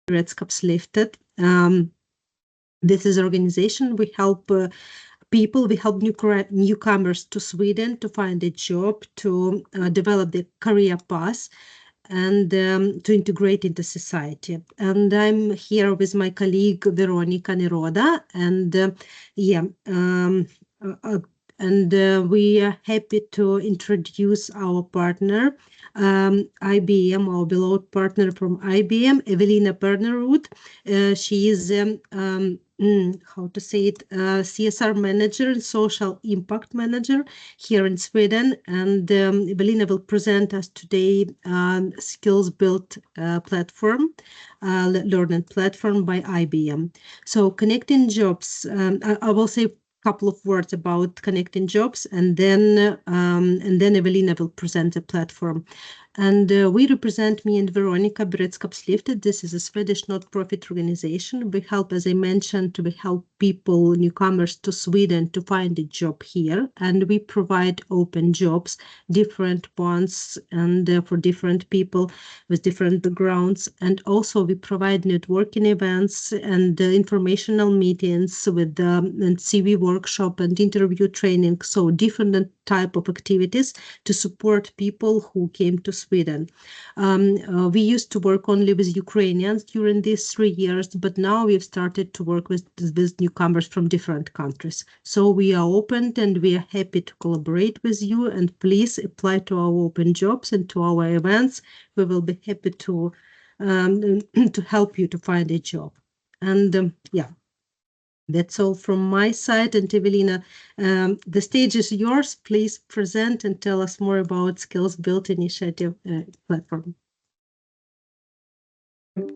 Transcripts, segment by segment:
SkillsBuild. This is an organization. We help people, we help newcomers to Sweden to find a job, to develop their career path, and to integrate into society. And I'm here with my colleague Veronica Neroda, and we are happy to introduce our partner, IBM, our beloved partner from IBM, Evelina Pärnerud. She is CSR manager and social impact manager here in Sweden. And Evelina will present us today SkillsBuild platform, learning platform by IBM. So connecting jobs, I will say couple of words about connecting jobs, and then Evelina will present the platform. And we represent, me and Veronica, SkillsBuild. This is a Swedish not-profit organization. We help, as I mentioned, we help people, newcomers to Sweden, to find a job here, and we provide open jobs, different ones, and for different people with different backgrounds. And also we provide networking events and informational meetings with and CV workshop and interview training. So different type of activities to support people who came to Sweden. We used to work only with Ukrainians during these 3 years, but now we've started to work with newcomers from different countries. So we are open and we are happy to collaborate with you, and please apply to our open jobs and to our events. We will be happy to help you to find a job. And that's all from my side. And Evelina, the stage is yours. Please present and tell us more about SkillsBuild initiative platform.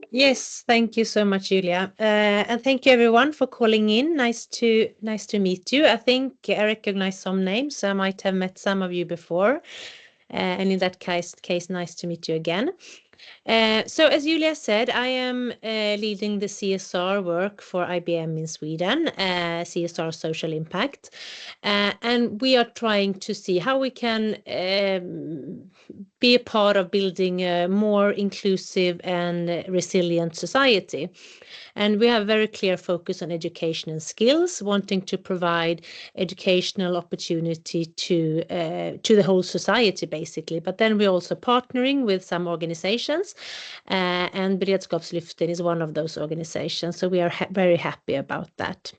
Yes, thank you so much, Julia. And thank you everyone for calling in. Nice to meet you. I think I recognize some names. I might have met some of you before. And in that case, nice to meet you again. So as Julia said, I am leading the CSR work for IBM in Sweden, CSR social impact. And we are trying to see how we can be a part of building a more inclusive and resilient society. And we have a very clear focus on education and skills, wanting to provide educational opportunity to the whole society, basically. But then we're also partnering with some organizations, and SkillsBuild is one of those organizations. So we are very happy about that.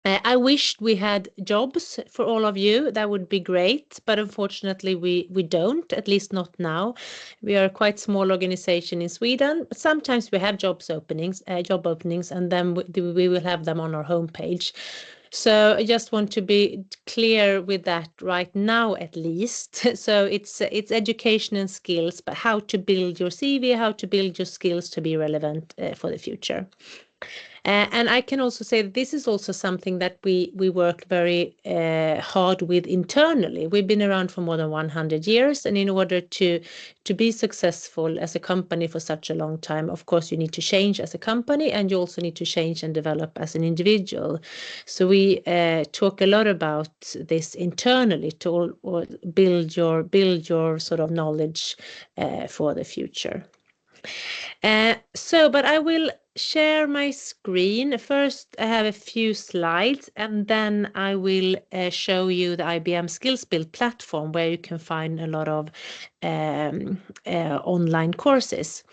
I wished we had jobs for all of you. That would be great, but unfortunately we don't, at least not now. We are a quite small organization in Sweden, but sometimes we have job openings, and then we will have them on our homepage. So I just want to be clear with that right now, at least. So it's education and skills, but how to build your CV, how to build your skills to be relevant for the future. And I can also say that this is also something that we work very hard with internally. We've been around for more than 100 years, and in order to be successful as a company for such a long time, of course, you need to change as a company, and you also need to change and develop as an individual. So we talk a lot about this internally to build your sort of knowledge for the future. But I will share my screen. First, I have a few slides, and then I will show you the IBM SkillsBuild platform, where you can find a lot of online courses.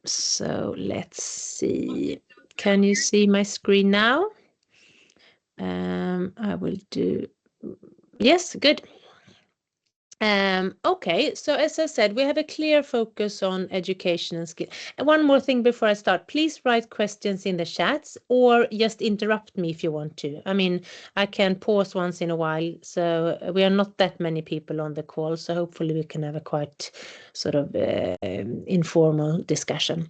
So let's see. Can you see my screen now? I will do. Yes, good. Okay, so as I said, we have a clear focus on education and skill. And one more thing before I start, please write questions in the chats or just interrupt me if you want to. I mean, I can pause once in a while, so we are not that many people on the call, so hopefully we can have a quite sort of informal discussion.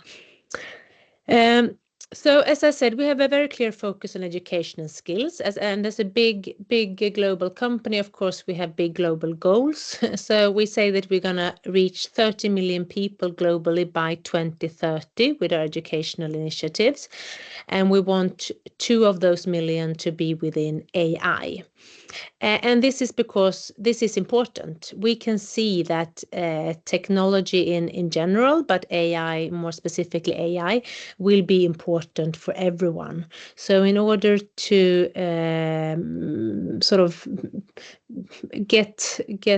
So as I said, we have a very clear focus on education and skills, and as a big global company, of course, we have big global goals. So we say that we're going to reach 30 million people globally by 2030 with our educational initiatives, and we want 2 of those million to be within AI. And this is because this is important. We can see that technology in general, but AI, more specifically AI, will be important for everyone. So in order to sort of get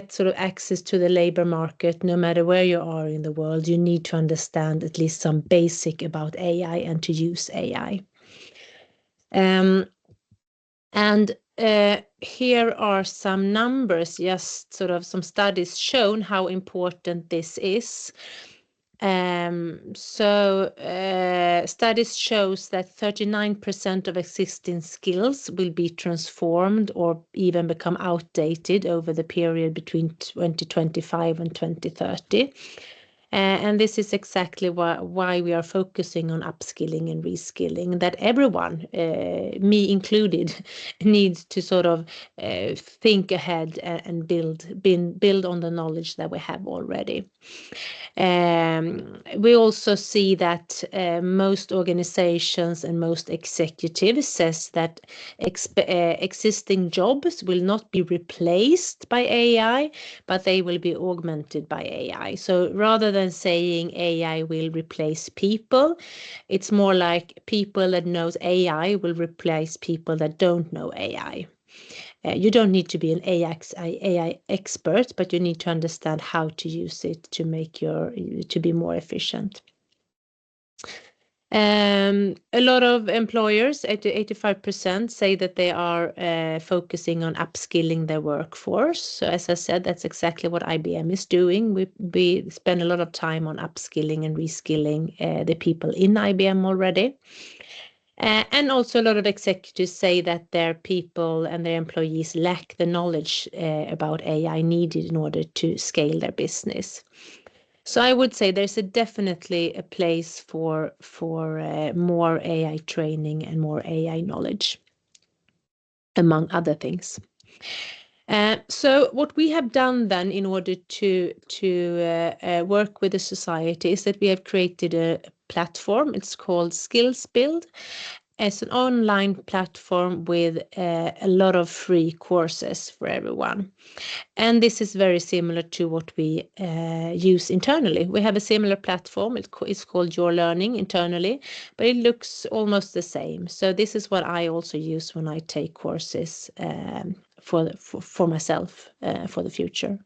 sort of access to the labor market, no matter where you are in the world, you need to understand at least some basic about AI and to use AI. And here are some numbers, just sort of some studies shown how important this is. Studies shows that 39% of existing skills will be transformed or even become outdated over the period between 2025 and 2030. And this is exactly why we are focusing on upskilling and reskilling, that everyone, me included, needs to sort of think ahead and build on the knowledge that we have already. We also see that most organizations and most executives says that existing jobs will not be replaced by AI, but they will be augmented by AI. So rather than saying AI will replace people, it's more like people that knows AI will replace people that don't know AI. You don't need to be an AI expert, but you need to understand how to use it to make to be more efficient. A lot of employers, 85%, say that they are focusing on upskilling their workforce. So as I said, that's exactly what IBM is doing. We spend a lot of time on upskilling and reskilling the people in IBM already. And also a lot of executives say that their people and their employees lack the knowledge about AI needed in order to scale their business. So I would say there's definitely a place for more AI training and more AI knowledge, among other things. So what we have done then in order to work with the society is that we have created a platform. It's called SkillsBuild. It's an online platform with a lot of free courses for everyone. And this is very similar to what we use internally. We have a similar platform. It's called Your Learning internally, but it looks almost the same. So this is what I also use when I take courses for myself for the future.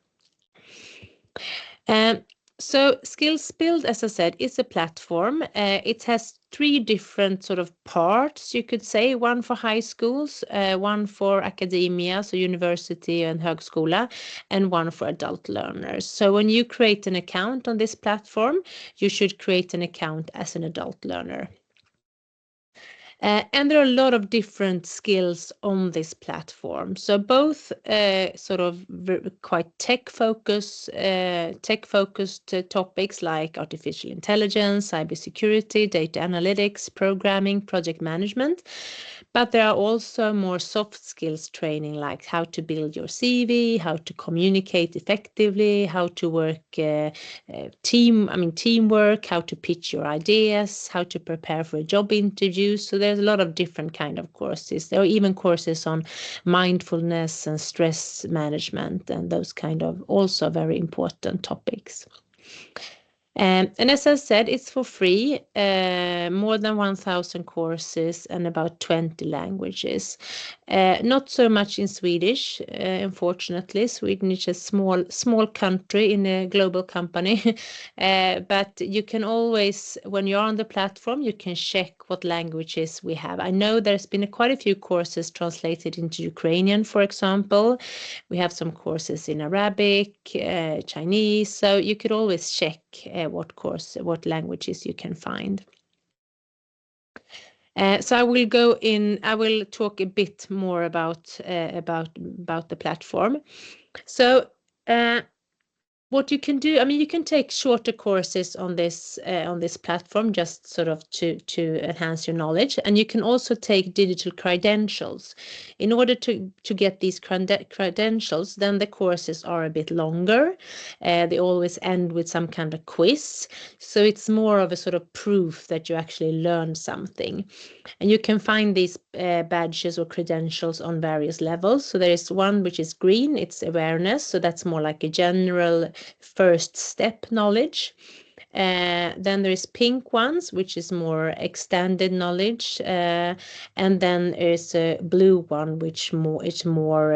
So SkillsBuild, as I said, is a platform. It has 3 different sort of parts, you could say. One for high schools, one for academia, so university and högskola, and one for adult learners. So when you create an account on this platform, you should create an account as an adult learner. And there are a lot of different skills on this platform. So both sort of quite tech-focused topics like artificial intelligence, cybersecurity, data analytics, programming, project management. But there are also more soft skills training, like how to build your CV, how to communicate effectively, how to work teamwork, how to pitch your ideas, how to prepare for a job interview. So there's a lot of different kind of courses. There are even courses on mindfulness and stress management and those kind of also very important topics. And as I said, it's for free, more than 1,000 courses and about 20 languages. Not so much in Swedish, unfortunately. Sweden is a small country in a global company. But you can always, when you're on the platform, you can check what languages we have. I know there's been quite a few courses translated into Ukrainian, for example. We have some courses in Arabic, Chinese, so you could always check what languages you can find. So I will talk a bit more about the platform. So what you can do, I mean, you can take shorter courses on this platform, just sort of to enhance your knowledge, and you can also take digital credentials. In order to get these credentials, then the courses are a bit longer. They always end with some kind of quiz, so it's more of a sort of proof that you actually learned something. And you can find these badges or credentials on various levels. So there is one which is green, it's awareness. So that's more like a general first step knowledge. Then there is pink ones, which is more extended knowledge, and then there's a blue one, which it's more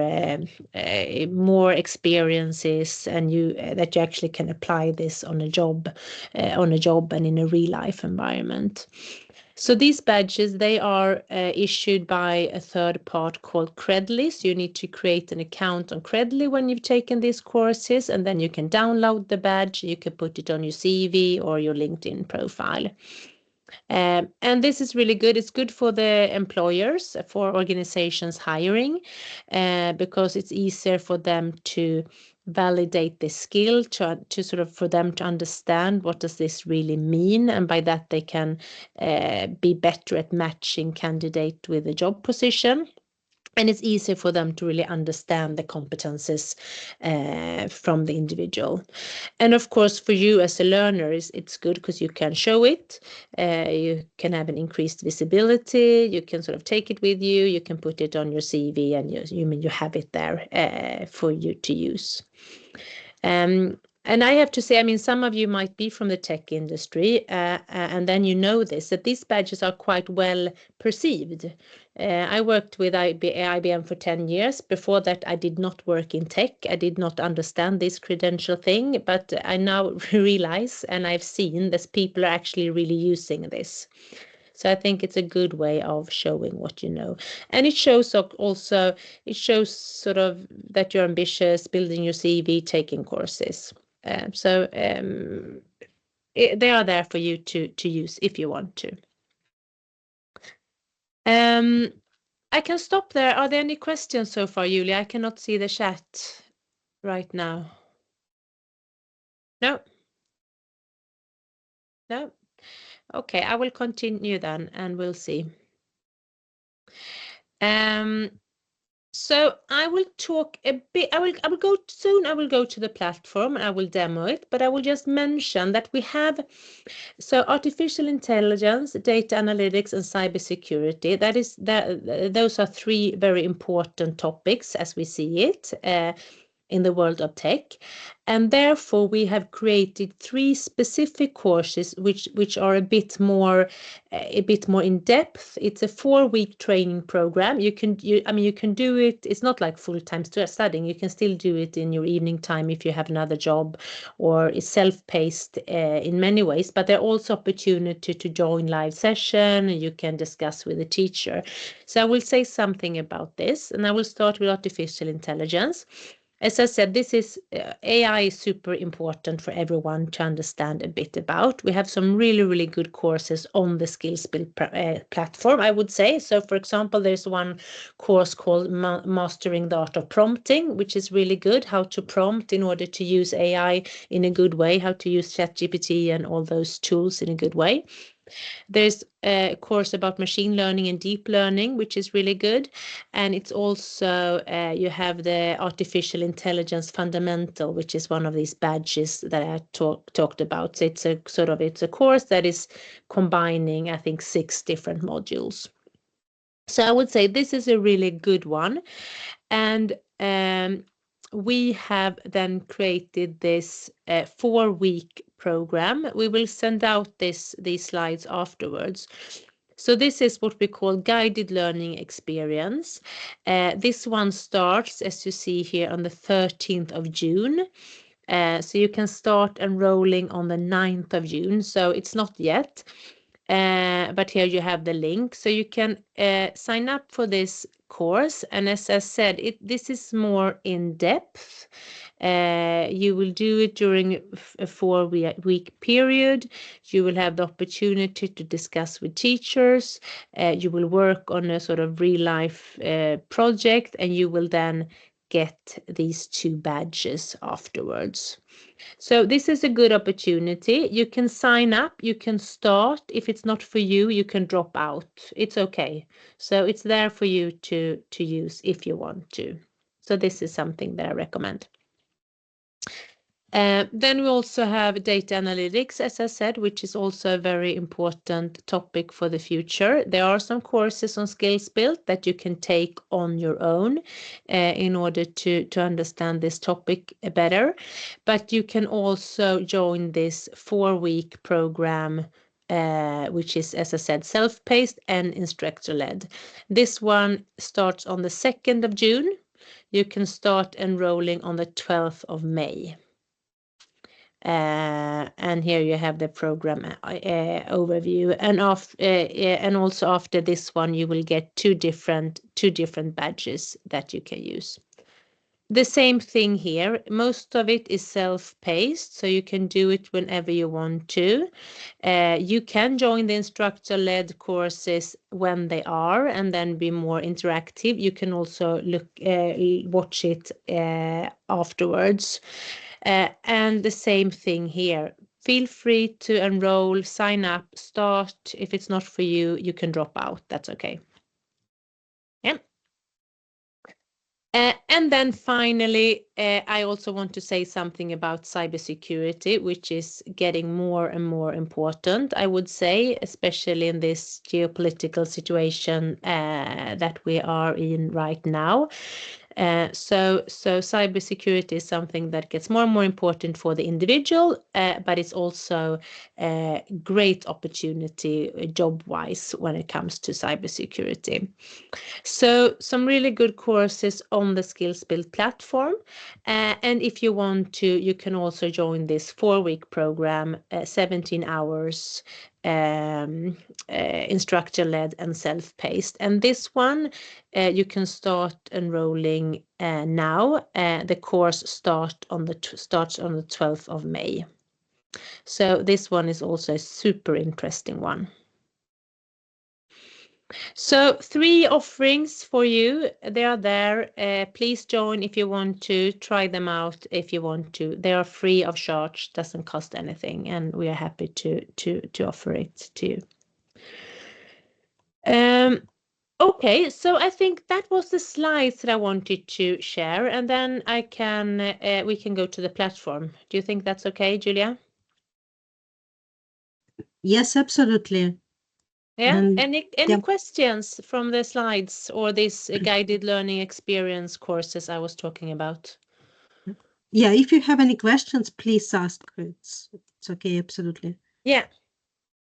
experiences, and that you actually can apply this on a job and in a real life environment. So these badges, they are issued by a third part called Credly. So you need to create an account on Credly when you've taken these courses, and then you can download the badge. You can put it on your CV or your LinkedIn profile. And this is really good. It's good for the employers, for organizations hiring, because it's easier for them to validate the skill, to sort of for them to understand what does this really mean, and by that they can be better at matching candidate with a job position. And it's easier for them to really understand the competences from the individual. And of course, for you as a learner, it's good because you can show it. You can have an increased visibility. You can sort of take it with you. You can put it on your CV, and you have it there for you to use. And I have to say, I mean, some of you might be from the tech industry, and then you know that these badges are quite well perceived. I worked with IBM for 10 years. Before that, I did not work in tech. I did not understand this credential thing, but I now realize, and I've seen that people are actually really using this. So I think it's a good way of showing what you know. And it shows also, it shows sort of that you're ambitious, building your CV, taking courses. They are there for you to use if you want to. I can stop there. Are there any questions so far, Julia? I cannot see the chat right now. No. No. Okay, I will continue then, and we'll see. So I will talk a bit. I will go soon. I will go to the platform and I will demo it. But I will just mention that we have artificial intelligence, data analytics, and cybersecurity. Those are three very important topics as we see it in the world of tech. And therefore, we have created three specific courses which are a bit more in depth. It's a 4-week training program. You can do it. It's not like full-time studying. You can still do it in your evening time if you have another job, or it's self-paced in many ways. But there are also opportunity to join live session. You can discuss with a teacher. So I will say something about this, and I will start with artificial intelligence. As I said, this is AI is super important for everyone to understand a bit about. We have some really, really good courses on the SkillsBuild platform, I would say. So, for example, there's one course called Mastering the Art of Prompting, which is really good, how to prompt in order to use AI in a good way, how to use ChatGPT and all those tools in a good way. There's a course about machine learning and deep learning, which is really good. And it's also, you have the artificial intelligence fundamental, which is one of these badges that I talked about. So it's a course that is combining, I think, 6 different modules. So I would say this is a really good one. And we have then created this 4-week program. We will send out these slides afterwards. So this is what we call guided learning experience. This one starts, as you see here, on the 13th of June. So you can start enrolling on the 9th of June. So it's not yet. But here you have the link. So you can sign up for this course. And as I said, this is more in depth. You will do it during a 4-week period. You will have the opportunity to discuss with teachers. You will work on a sort of real life project, and you will then get these 2 badges afterwards. So this is a good opportunity. You can sign up, you can start. If it's not for you, you can drop out. It's okay. So it's there for you to use if you want to. So this is something that I recommend. Then we also have data analytics, as I said, which is also a very important topic for the future. There are some courses on SkillsBuild that you can take on your own in order to understand this topic better. But you can also join this 4-week program, which is, as I said, self-paced and instructor-led. This one starts on the 2nd of June. You can start enrolling on the 12th of May. And here you have the program overview, and also after this one you will get two different badges that you can use. The same thing here. Most of it is self-paced, so you can do it whenever you want to. You can join the instructor-led courses when they are and then be more interactive. You can also watch it afterwards. And the same thing here. Feel free to enroll, sign up, start. If it's not for you, you can drop out. That's okay. Yeah. And then finally, I also want to say something about cybersecurity, which is getting more and more important, I would say, especially in this geopolitical situation that we are in right now. So cybersecurity is something that gets more and more important for the individual, but it's also a great opportunity job-wise when it comes to cybersecurity. So some really good courses on the SkillsBuild platform. And if you want to, you can also join this 4-week program, 17 hours, instructor-led and self-paced. And this one, you can start enrolling now. The course starts on the 12th of May. So this one is also a super interesting one. So 3 offerings for you. They are there. Please join if you want to. Try them out if you want to. They are free of charge, doesn't cost anything, and we are happy to offer it to you. Okay, so I think that was the slides that I wanted to share, and then we can go to the platform. Do you think that's okay, Julia? Yes, absolutely. Yeah. And Any questions from the slides or this guided learning experience courses I was talking about? yeah, if you have any questions, please ask. It's okay, absolutely. Yeah.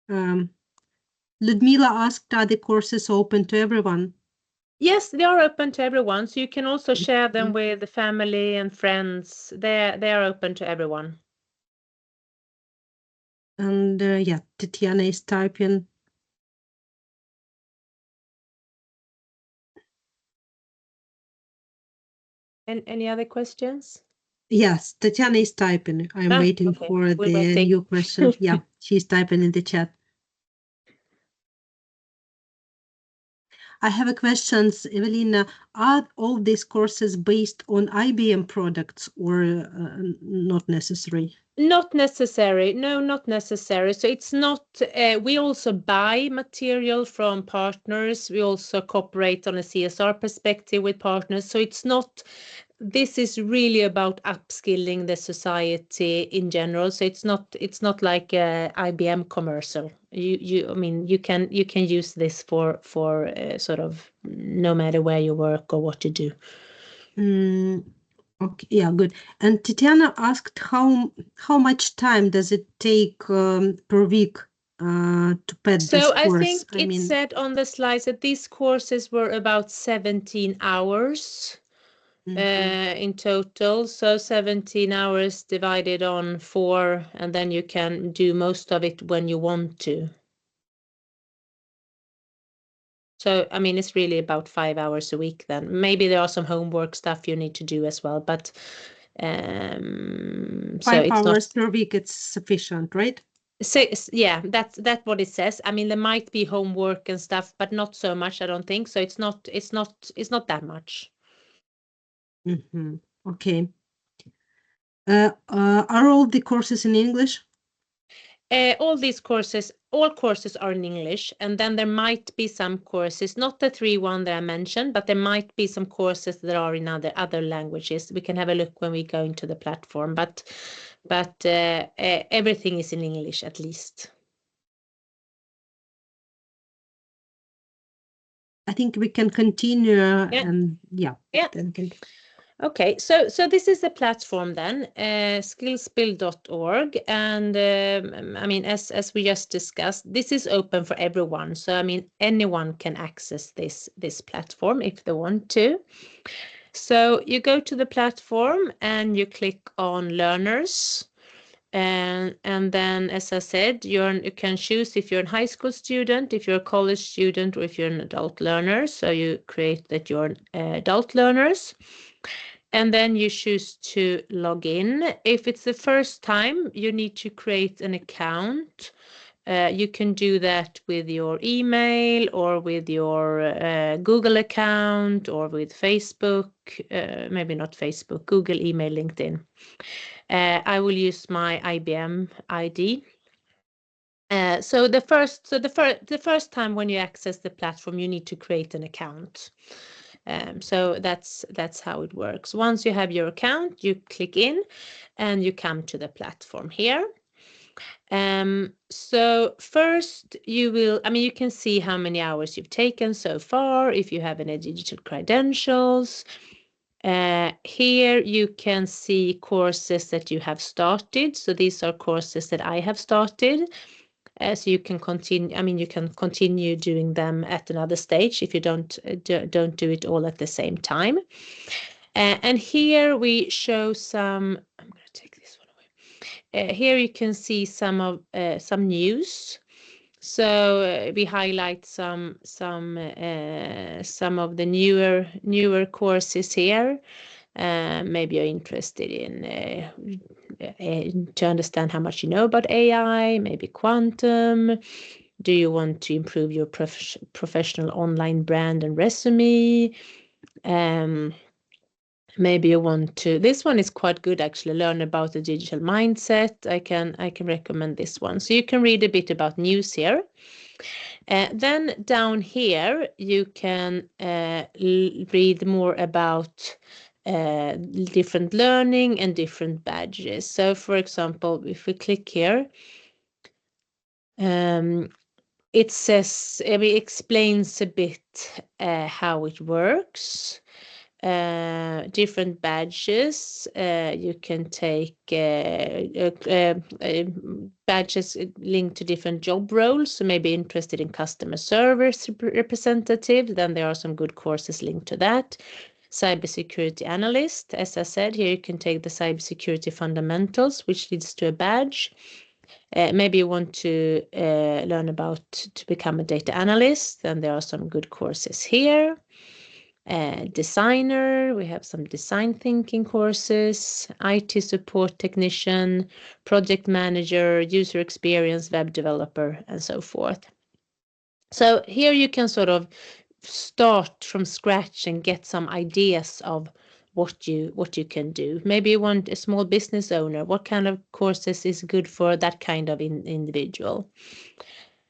Ludmila asked, are the courses open to everyone? Yes, they are open to everyone. So you can also share them with the family and friends. They are open to everyone. And yeah, Tatiana is typing. And any other questions? Yes, Tatiana is typing. I'm waiting for the new question. Yeah, she's typing in the chat. I have a question, Evelina. Are all these courses based on IBM products or not necessary? Not necessary. No, not necessary. So it's not, we also buy material from partners. We also cooperate on a CSR perspective with partners. So it's not, this is really about upskilling the society in general. So it's not like a IBM commercial. I mean, you can use this for sort of no matter where you work or what you do. Okay, yeah, good. And Tatiana asked how much time does it take per week to pad this course? I think it said on the slides that these courses were about 17 hours in total. So 17 hours divided on 4, and then you can do most of it when you want to. So, I mean, it's really about 5 hours a week then. Maybe there are some homework stuff you need to do as well, but 5 hours per week, it's sufficient, right? So, yeah, that's what it says. I mean, there might be homework and stuff, but not so much, I don't think. So it's not that much. Okay. Are all the courses in English? All courses are in English, and then there might be some courses, not the 3-1 that I mentioned, but there might be some courses that are in other languages. We can have a look when we go into the platform, but everything is in English at least. I think we can continue and Yeah. then Okay, so this is the platform then, skillsbuild.org, and I mean, as we just discussed, this is open for everyone. So I mean, anyone can access this platform if they want to. So you go to the platform and you click on learners. And then, as I said, you can choose if you're a high school student, if you're a college student, or if you're an adult learner. So you create that you're adult learners. And then you choose to log in. If it's the first time, you need to create an account. You can do that with your email or with your Google account or with Facebook, maybe not Facebook, Google, email, LinkedIn. I will use my IBM ID. So the first time when you access the platform, you need to create an account. So that's how it works. Once you have your account, you click in and you come to the platform here. So first you can see how many hours you've taken so far, if you have any digital credentials. Here you can see courses that you have started. So these are courses that I have started. So you can continue doing them at another stage if you don't do it all at the same time. And here we show some. I'm going to take this one away. Here you can see some news. So we highlight some of the newer courses here. Maybe you're interested in to understand how much you know about AI, maybe quantum. Do you want to improve your professional online brand and resume? Maybe you want to. This one is quite good actually. Learn about the digital mindset. I can recommend this one. So you can read a bit about news here. Then down here you can read more about different learning and different badges. So for example, if we click here, it says, it explains a bit how it works. Different badges. You can take badges linked to different job roles. So maybe interested in customer service representative, then there are some good courses linked to that. Cybersecurity analyst, as I said, here you can take the cybersecurity fundamentals, which leads to a badge. Maybe you want to learn about to become a data analyst, then there are some good courses here. Designer, we have some design thinking courses, IT support technician, project manager, user experience, web developer, and so forth. So here you can sort of start from scratch and get some ideas of what you can do. Maybe you want a small business owner. What kind of courses is good for that kind of individual?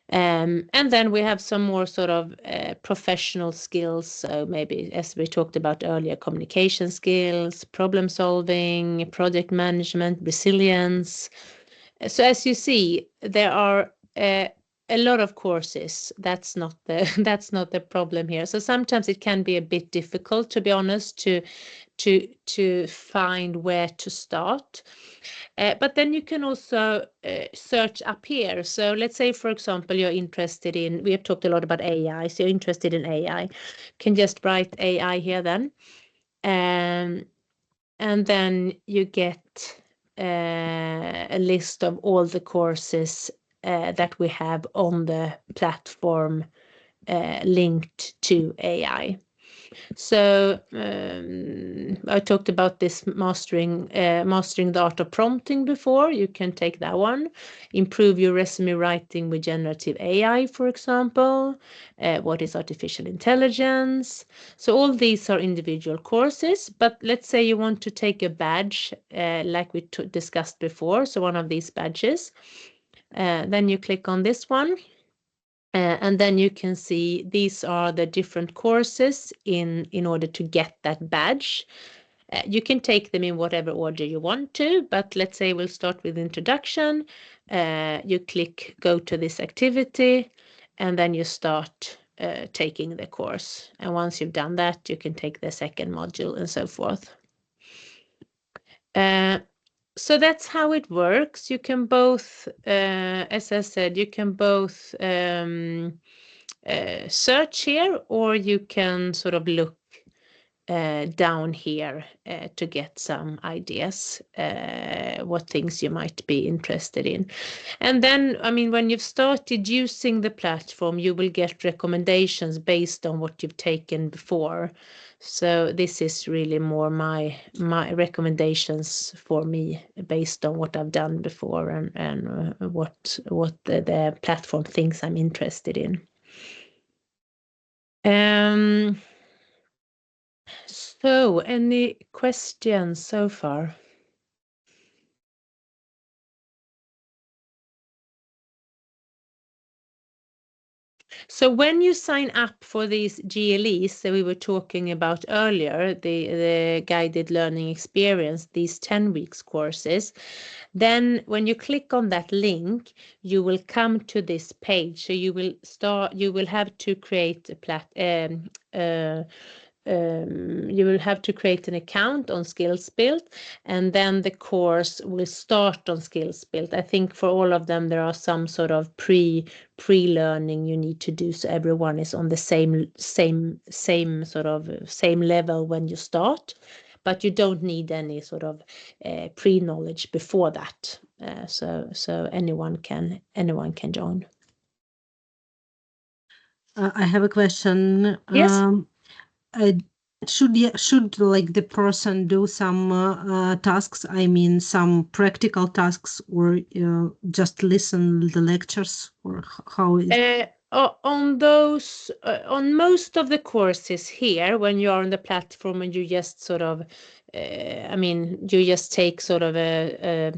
And then we have some more sort of professional skills. So maybe, as we talked about earlier, communication skills, problem solving, project management, resilience. So as you see, there are a lot of courses. That's not the problem here. So sometimes it can be a bit difficult, to be honest, to find where to start. But then you can also search up here. So let's say, for example, you're interested in, we have talked a lot about AI, so you're interested in AI. You can just write AI here then. And then you get a list of all the courses that we have on the platform linked to AI. So I talked about this mastering the art of prompting before. You can take that one. Improve your resume writing with generative AI, for example. What is artificial intelligence? So all these are individual courses, but let's say you want to take a badge like we discussed before, so one of these badges. Then you click on this one. And then you can see these are the different courses in order to get that badge. You can take them in whatever order you want to, but let's say we'll start with introduction. You click go to this activity, and then you start taking the course. And once you've done that, you can take the second module and so forth. So that's how it works. You can both, as I said, you can both search here, or you can sort of look down here to get some ideas what things you might be interested in. And then, I mean, when you've started using the platform, you will get recommendations based on what you've taken before. So this is really more my recommendations for me based on what I've done before and what the platform thinks I'm interested in. So any questions so far? So when you sign up for these GLEs that we were talking about earlier, the guided learning experience, these 10 weeks courses, then when you click on that link, you will come to this page. So you will have to create you will have to create an account on SkillsBuild, and then the course will start on SkillsBuild. I think for all of them there are some sort of pre-learning you need to do, so everyone is on the same level when you start, but you don't need any sort of pre-knowledge before that. So anyone can join. I have a question. Yes. Should like the person do some tasks? I mean, some practical tasks, or just listen the lectures, or how is? On those, on most of the courses here, when you are on the platform and you just sort of, I mean, you just take sort of a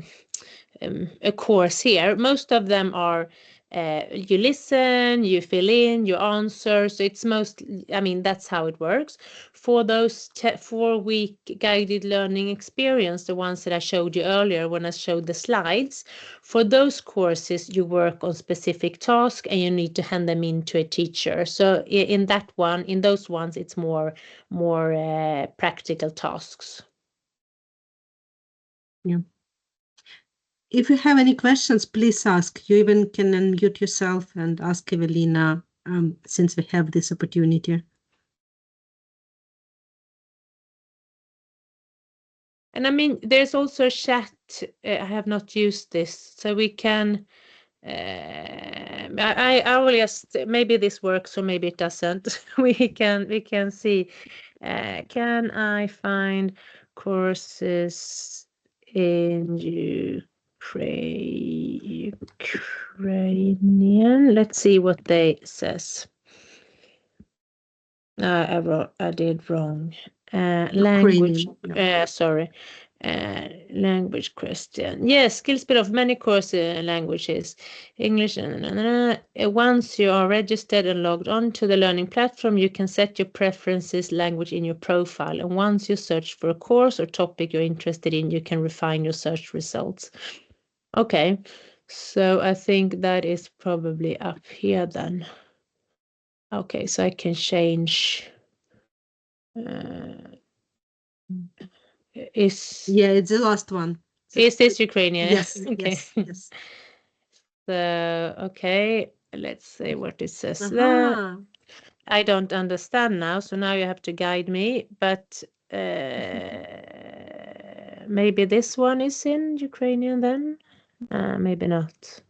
course here. Most of them are you listen, you fill in, you answer. So it's I mean, that's how it works. For those 4-week guided learning experience, the ones that I showed you earlier when I showed the slides, for those courses, you work on specific tasks and you need to hand them in to a teacher. So in those ones, it's more practical tasks. Yeah. If you have any questions, please ask. You even can unmute yourself and ask Evelina, since we have this opportunity. And I mean, there's also a chat. I have not used this, so we can. I will just, maybe this works or maybe it doesn't. we can see. Can I find courses in Ukrainian? Let's see what they says. I did wrong. Language. Sorry. Language question. Yes, SkillsBuild of many course languages. English. Once you are registered and logged on to the learning platform, you can set your preferences language in your profile. And once you search for a course or topic you're interested in, you can refine your search results. Okay, so I think that is probably up here then. Okay, so I can change. It's the last one. Is this Ukrainian? Yes. Okay. Yes. So okay, let's see what it says there. I don't understand now, so now you have to guide me. But maybe this one is in Ukrainian then. Maybe not.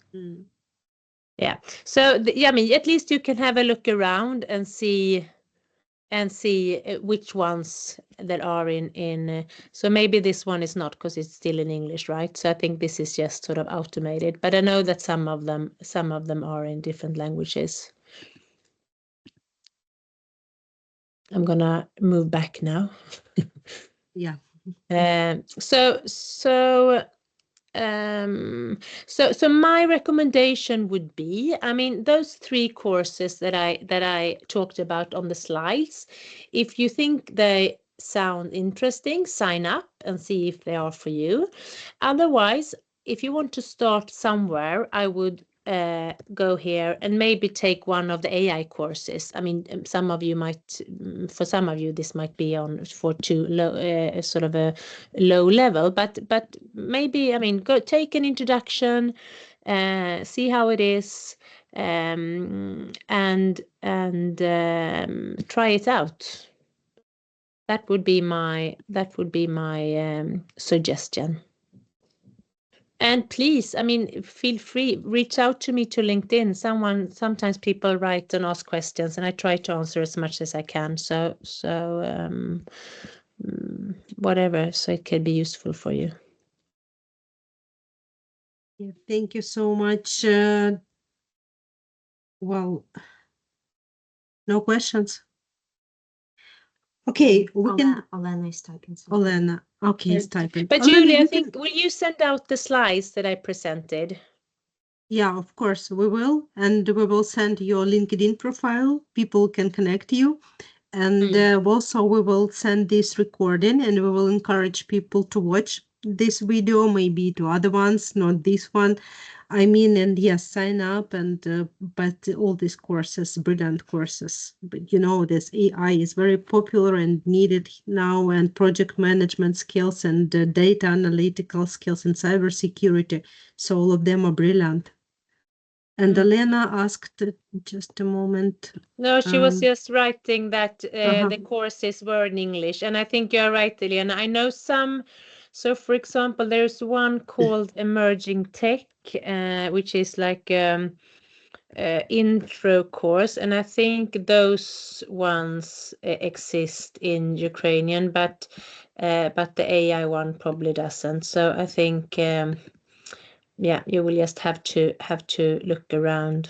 Yeah. So I mean, at least you can have a look around and see see which ones that are in so maybe this one is not, because it's still in English, right? So I think this is just sort of automated, but I know that some of them are in different languages. I'm gonna move back now. Yeah. So my recommendation would be, I mean, those 3 courses that I talked about on the slides, if you think they sound interesting, sign up and see if they are for you. Otherwise, if you want to start somewhere, I would go here and maybe take one of the AI courses. I mean, some of you might, for some of you, this might be on for too low, sort of a low level, but maybe, I mean, go take an introduction, see how it is, and try it out. That would be my suggestion. And please, I mean, feel free, reach out to me to LinkedIn. Sometimes people write and ask questions, and I try to answer as much as I can. So whatever, so it can be useful for you. Yeah, thank you so much. Well, no questions. Okay, we can. Olena is typing something. Olena, okay, is typing. But Olena, Julie, I you think, will you send out the slides that I presented? Yeah, of course we will, and we will send your LinkedIn profile. People can connect you, and also we will send this recording, and we will encourage people to watch this video, maybe to other ones, not this one. I mean, and yes, sign up, and but all these courses, brilliant courses. But you know, this AI is very popular and needed now, and project management skills and data analytical skills and cybersecurity. So all of them are brilliant. And Elena asked, just a moment. No, she was just writing that the courses were in English, and I think you're right, Elena. I know some. So, for example, there's one called Emerging Tech, which is like intro course, and I think those ones exist in Ukrainian, but the AI one probably doesn't. So I think yeah, you will just have to look around.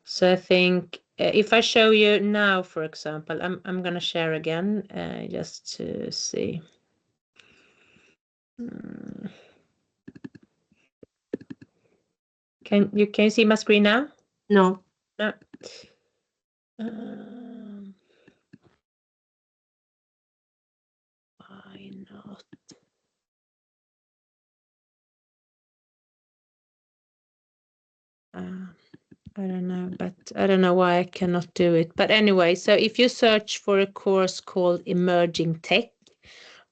So I think if I show you now, for example, I'm gonna share again just to see. Can you see my screen now? No. No. Why not? I don't know, but I don't know why I cannot do it. But anyway, so if you search for a course called Emerging Tech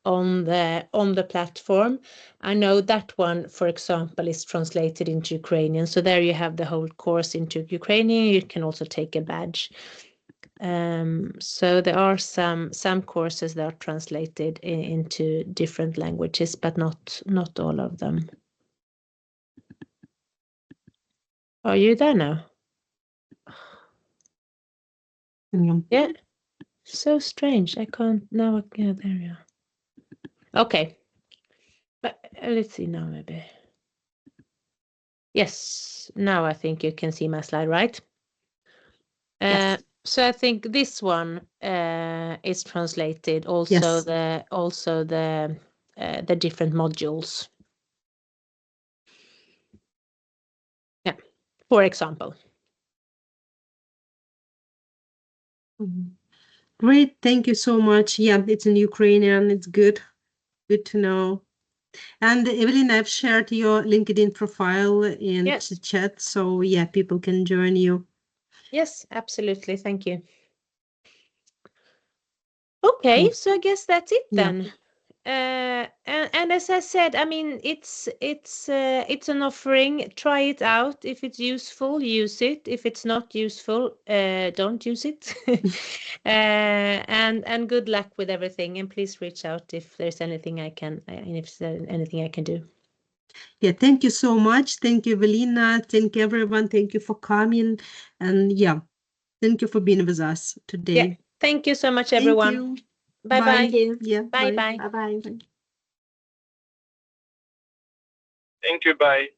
on the platform, I know that one, for example, is translated into Ukrainian. So there you have the whole course into Ukrainian. You can also take a badge. So there are some courses that are translated into different languages, but not all of them. Are you there now? Yeah. So strange. I can't now. Yeah, there you are. Okay. But let's see now, maybe. Yes. Now I think you can see my slide, right? Yes. So I think this one is translated. Also the different modules. Yeah. For example. Great, thank you so much. Yeah, it's in Ukrainian. It's good to know. And Evelyn, I've shared your LinkedIn profile in the chat, so yeah, people can join you. Yes, absolutely. Thank you. Okay, so I guess that's it then. And as I said, I mean, it's an offering. Try it out. If it's useful, use it. If it's not useful, don't use it. And good luck with everything. And please reach out if there's anything I can do. Yeah, thank you so much. Thank you, Evelina. Thank you, everyone. Thank you for coming. And yeah, thank you for being with us today. Yeah. Thank you so much, Thank everyone. you. Bye bye. Thank you. Yeah. Bye bye. Bye bye. Thank you. Bye.